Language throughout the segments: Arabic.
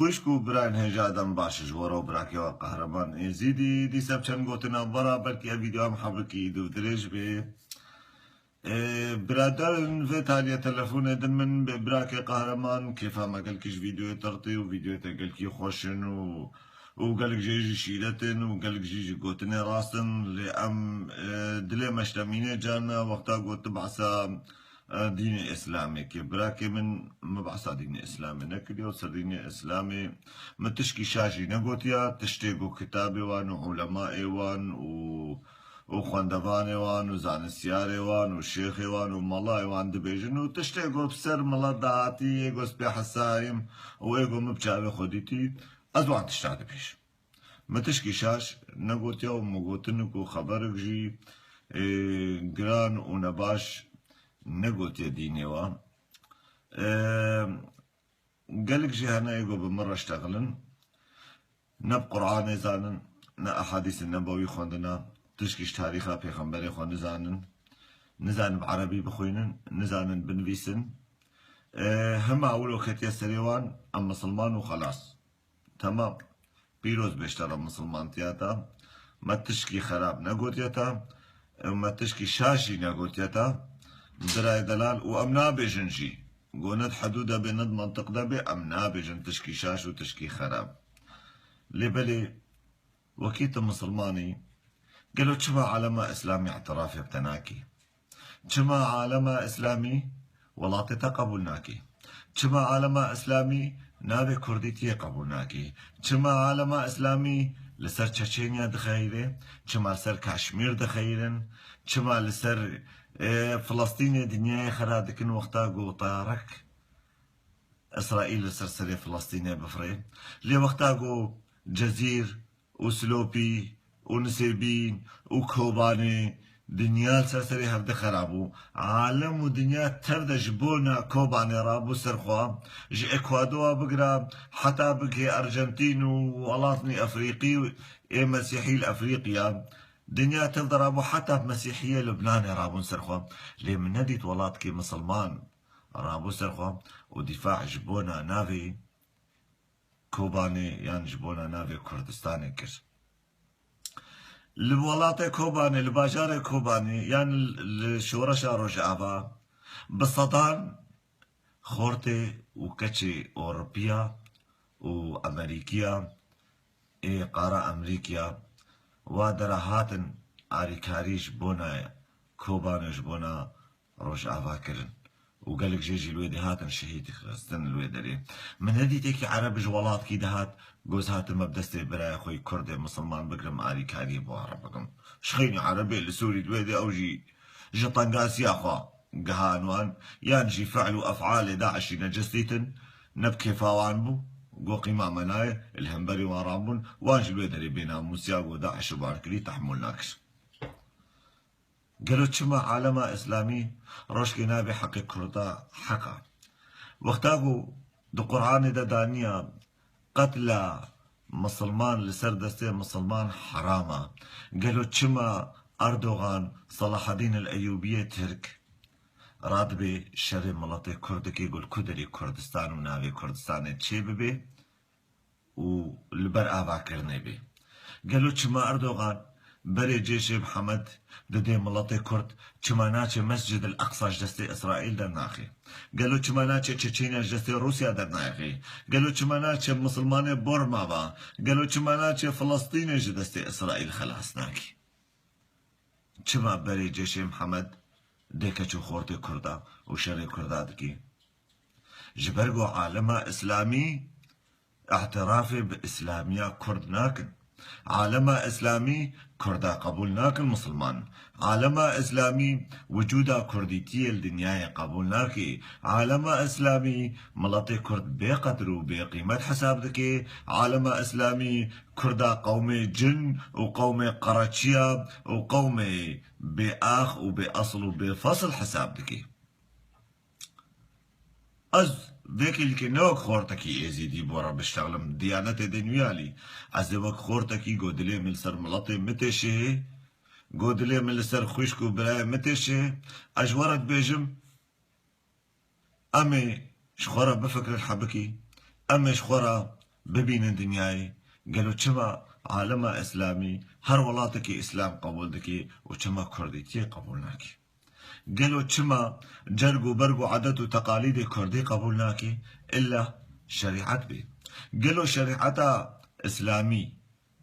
خوشکو بران هجادم باش جوارو براکی و قهرمان ازیدی دی سب چند گوتنا برا بلکی ویدیو هم حبکی دو درج به برادرن في تالية تلفون دن من براكي قهرمان كيف ما قالكش فيديو ترطي وفيديو تقالكي خوشن وقالك جيجي شيلتن وقالك جيجي قوتني راسن لأم دلي مشتميني جانا وقتا قوت بعثا ديني إسلامي كي براكي من مبعثا ديني إسلامي نكلي وصر ديني إسلامي متشكي شاشي نقوتيا تشتيقو كتابي وان وعلمائي وان وخواندواني وان وزانستياري وان وشيخي وان وملاي وان دبيجن وتشتيقو بسر ملا دعاتي ايقو سبي حسايم وايقو مبجابي خوديتي ازوان تشتاد بيش متشكي شاش نقوتيا ومقوتنكو خبرك جي جران ونباش نقوتيا ديني وان قالك جي هنا ايقو بمرة اشتغلن نب قرآن زانن نا أحاديث النبوي خوندنا تشكيش تاريخها بيغمبري خو نزانن بعربي بخوينن نزانن بنفيسن هما أولو ختيا سريوان أم مسلمان وخلاص تمام بيروز بيشترى مسلمان تياتا ما تشكي خراب نقوتيتا ما تشكي شاشي نقوتيتا دراي دلال وأمنا بيجنجي قوند حدودة بيند منطق دبي أمنا بيجن تشكي شاش وتشكي خراب لبلي وكيت مسلماني قالوا شما علماء إسلامي اعترافي بتناكي شما علماء إسلامي ولاطي قبولناكي شما علماء إسلامي نابي كرديتي قبولناكي شما علماء إسلامي لسر تشينيا دخيري شما لسر كاشمير دخيرن شما لسر فلسطين دنيا خرادكن وقتا قو طارك إسرائيل لسر سري فلسطينية بفري لي وقتا قو جزير وسلوبي ونسيبين وكوباني دنيا سرسري هفده خرابو عالم ودنيا ترد جبونا كوباني رابو سرخوا جي اكوادوا بقرا حتى بقي ارجنتين وولاطني افريقي مسيحي الافريقيا دنيا ترد رابو حتى مسيحية لبنان رابو سرخوا لي من نديت ولاتكي مسلمان رابو سرخوا ودفاع جبونا نافي كوباني يعني جبونا نافي كردستاني كش الولاطة كوباني الباجارة كوباني يعني الشورشة رجعبا بالصدان خورتي وكتشي أوروبيا وأمريكيا قارة أمريكيا ودرهاتن عريكاري جبونا كوباني جبونا رجعبا كرن وقالك جيجي الويدي هاتن شهيدي خستن الويدري من هدي تيكي عرب جوالات كي دهات جوز هاتن مبدستي براي خوي كردي مسلمان بقرم عاري كاري بو عربكم شخيني عربي لسوري الويدي او جي طنقاسي اخوا قهانوان يانجي فعل وافعال داعش نجستيتن نبكي فاوان بو قو قيمة مناي الهمبري وارامبون وانجي الويدري بينا موسياق وداعش وباركلي تحملناكش قالوا شما علماء إسلامي روشكي نابي حق كردا حقا وقتاقو دو قرآن دا دانيا قتل مسلمان لسر دستي مسلمان حراما قالوا شما أردوغان صلاح الدين الأيوبية ترك رادبي شر ملطي كردكي يقول كدري كردستان ونابي كردستان تشي ببي ولبر آبا كرني بي قالوا شما أردوغان بري جيش محمد ددي ملطي كرد چماناچه مسجد الأقصى جدستي إسرائيل در ناخي قالوا چماناچه تشينيا جدستي روسيا در ناخي قالوا چماناچه مسلمان بورما با قالوا چماناچه فلسطين جدستي إسرائيل خلاص ناكي چما بري جيش محمد ديكا چو خورتي كردا وشري كردا دكي جبرقو عالمة إسلامي اعترافي بإسلامية كرد ناكن عالمة إسلامي كردا قبولناك المسلمان عالمة إسلامي وجودا كرديتي الدنيا قبولناكي عالمة إسلامي ملطي كرد بقدر بقيمة حساب ذكي عالمة إسلامي كردا قومي جن وقومي قراتشيا وقومي بآخ وبأصل وبفصل حساب ذكي ذاك اللي كنوك خورتكي ازيدي بورا بشتغلم ديانات دنيالي عزوك خورتكي قودلي من سر ملطي متشي قودلي من سر خوشكو براي متشي اجورت بيجم امي شخورة بفكر الحبكي امي شخورة ببینن دنیای گلو چما عالم اسلامی هر ولاتك اسلام قبول دكي وچما كرديتي قبول ناكي قالوا چما جرقو برقو عادت و تقاليد كردي قبول ناكي إلا شريعت بي قالوا شريعتا إسلامي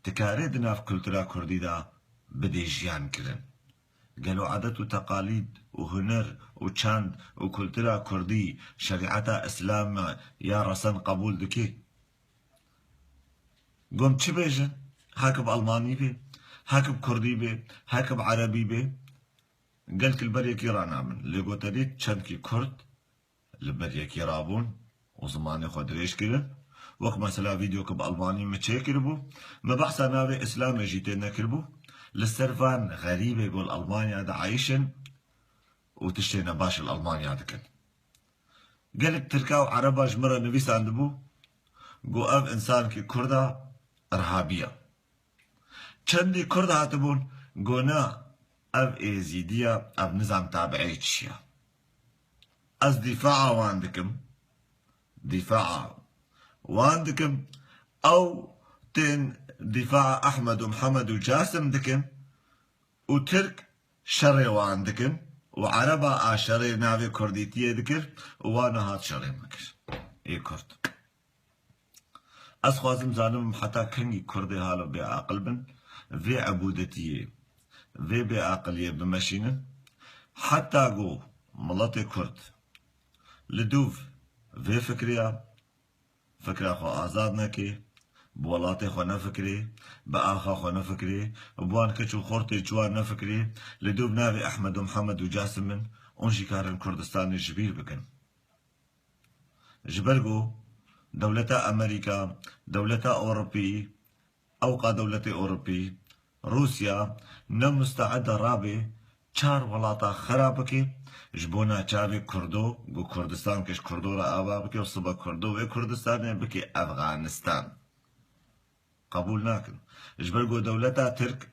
تكاردنا في كلترا كردي دا بدي جيان كرن قالوا عادت و تقاليد وهنر وچاند وكلترا كردي شريعتا إسلام يا رسن قبول دكي قوم چه بيجن هاك بألماني بي هاك بكردي بي هاك بعربي بي قالك البريكي رانا من اللي قلت لي چندكي كرد البريكي رابون وزماني خود ريش كرن وقت مثلا فيديوك بألماني مچه كربو ما بحثا ناوي اسلام جيتين كربو للسرفان غريبة يقول ألمانيا دا عايشن وتشتينا باش الألمانيا دكن قالك تركاو عربا جمرة نبيس عندبو قو اف انسان كي كردا ارهابية چندي كرد هاتبون قونا اف ايزيدية اف نظام تابعي تشيا از دفاع واندكم دفاع واندكم او تين دفاع احمد ومحمد وجاسم دكم وترك شري واندكم وعربا شري نافي كرديتية ذكر وانا هات شري مكر اي كرد از خوازم زانم حتى كنگي كردي هالو بعقل بن في عبودتية في بعقلية بمشينة حتى قو ملاتي كرد لدوف في فكريا فكرة خو آزاد نكي بولاتي خو نفكري بآخا خو نفكري بوان كچو خورتي جوار نفكري لدوب نافي أحمد ومحمد وجاسم من اونجي كارن كردستاني جبير بكن جبرقو دولتا أمريكا دولتا أوروبي أوقع دولتا أوروبي روسيا نمستعدة رابي چار ولاتا خرابكي جبونا چاوي كردو گو كردستان كش كردو را آبا بكي وصبا كردو و كردستان بكي أفغانستان قبول ناكن جبرقو دولتا ترك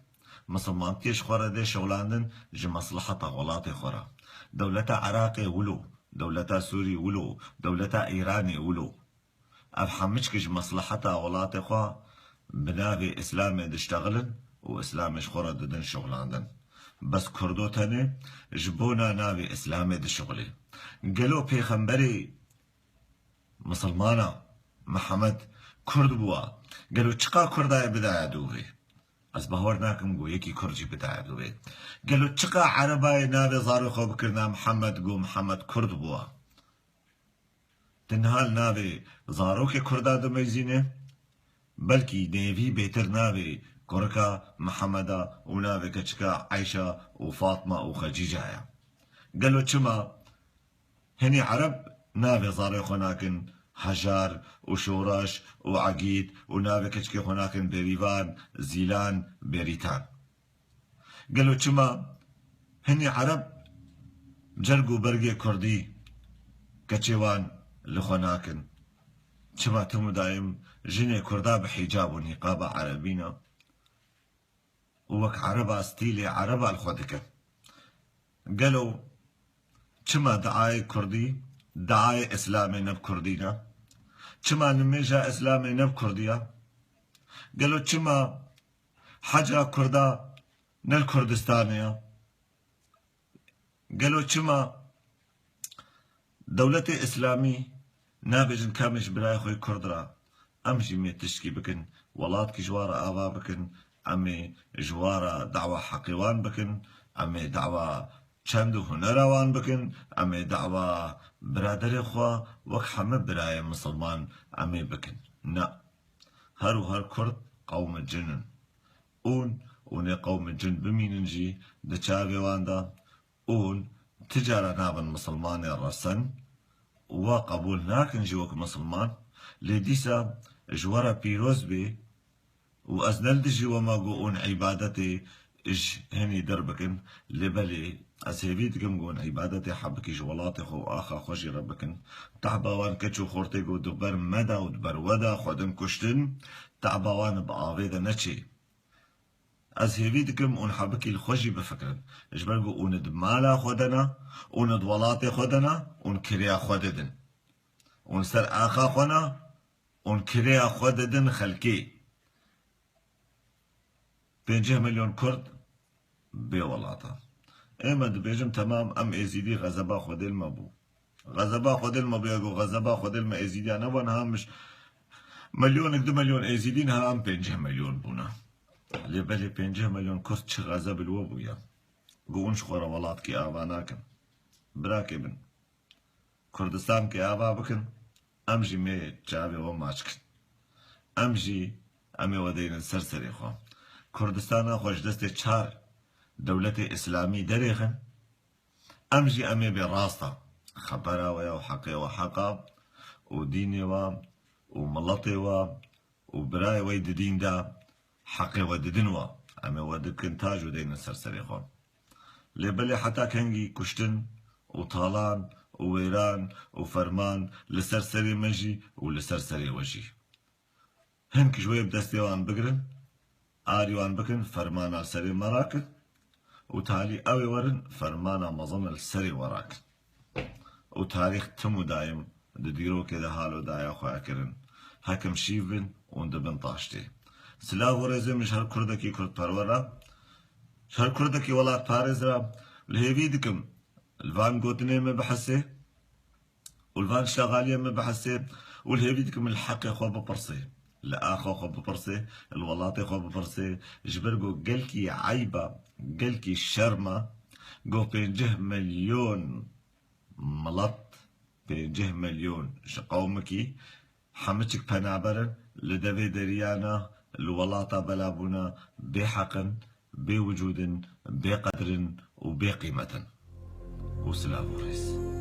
مسلمان كيش خورا دي شغلاندن جي مصلحة غلاتي خورا دولتا عراقي ولو دولتا سوري ولو دولتا إيراني ولو أفحمشكش مصلحتها غلاتي خوا بناغي إسلامي دشتغلن وإسلامش خورا ددن شغلاندن بس كردو تاني جبونا ناوي إسلامي دشغلي قالوا بيخنبري مسلمانا محمد كرد بوا قالوا چقا كرداي بداية دوغي از بهورناكم قو يكي كرجي بداية دوغي قالوا چقا عرباي ناوي زارو خو بكرنا محمد قو محمد كرد بوا تنهال ناوي زاروك كردا دميزينه بلكي نيفي بيتر ناوي كوركا محمدا وناوي كچكا عيشة وفاطمة وخديجة قالوا چما هني عرب ناوي زارو خناكن حجار وشوراش وعقيد وناوي كچكي خناكن بريفان زيلان بريتان قالوا چما هني عرب جرقو برقي كردي كچوان لخناكن چما تمو دايم جني كردا بحجاب ونقاب عربينا ووك عربا ستيلي عربا الخودكن قالوا چما دعاي كردي دعاي اسلامي نب كردينا چما نميجا اسلامي نب كرديا قالوا چما حاجة كردا نل كردستانيا قالوا چما دولتي اسلامي نابجن كامش براي خوي كردرا امشي مي تشكي بكن ولات كي جوارا آبا بكن امي جوارا دعوة حقيوان بكن امي دعوة چند هنراوان بكن امي دعوة برادر خوا وك حمد براي مسلمان امي بكن نا هر كرد قوم الجنن اون قوم الجن بميننجي دچاوي واندا اون تجارة نابن مسلمان الرسن وقبول ناكن جوك مسلمان لديسا جوارا بيروز بي وأزنل دجي وما قوون عبادتي هني دربكن لبلي أسيبيتكم قوون عبادتي حبكي جوالاتي خو آخا خوشي ربكن تعباوان كتشو خورتي قو دبر مدا ودبر ودا خودن كشتن تعباوان بآويدا نچي أسيبيتكم اون حبكي الخوشي بفكرن اجبرقو اون دمالا خودنا اون دوالاتي خودنا اون كريا خوددن اون سر آخا خونا اون کریا خود دن خلکی 5 مليون كرد بولاتا اما دبيجم تمام ام ازيدي غزبا خودل مبو غزبا خودل مبو يقو غزبا خودل ما ازيدي انا وانا مش مليون 2 مليون ازيدين ها ام 5 مليون بونا لبالي 5 مليون كرد چه غزب الوبو يا قونش خورا ولات كي آواناكن براكي بن كردستان كي آوا بكن امجي مي جابي وماچكن امجي امي ودين سرسري خو كردستان خوش دست چار دولت اسلامي دريخن امجي امي براستا خبرا ويا وحقي وحقا وديني وملطي وبراي ويد دين دا حقي وددنوا امي ودكن تاج ودين سرسري خو لبلي حتى كنجي كشتن وطالان وويران وفرمان لسرسري مجي ولسرسري وجي هنك شوي بدستيوان بقرن آريوان بكن فرمانا سري مراكن وتالي اوي ورن فرمانا مظن السري وراكن وتاريخ تمو دايم دديرو كده حالو دايا خواه كرن حكم شيفن وندبن طاشتي سلاح ورزم شهر كردكي كرد پرورا شهر كردكي ولات بارز را الهيفي دكم الفان قوتني مبحسي والفان شغالية مبحسي والهيفي دكم الحق خو ببرسي الآخو خو ببرسي الولاطي خو ببرسي جبرقو قلكي عيبة قلكي شرمة قو 5 مليون ملط 5 مليون شقومكي حمتك بنابرن لدفي دريانا الولاطة بلابونا بحقن بوجود بقدر وبقيمة وسلام وريس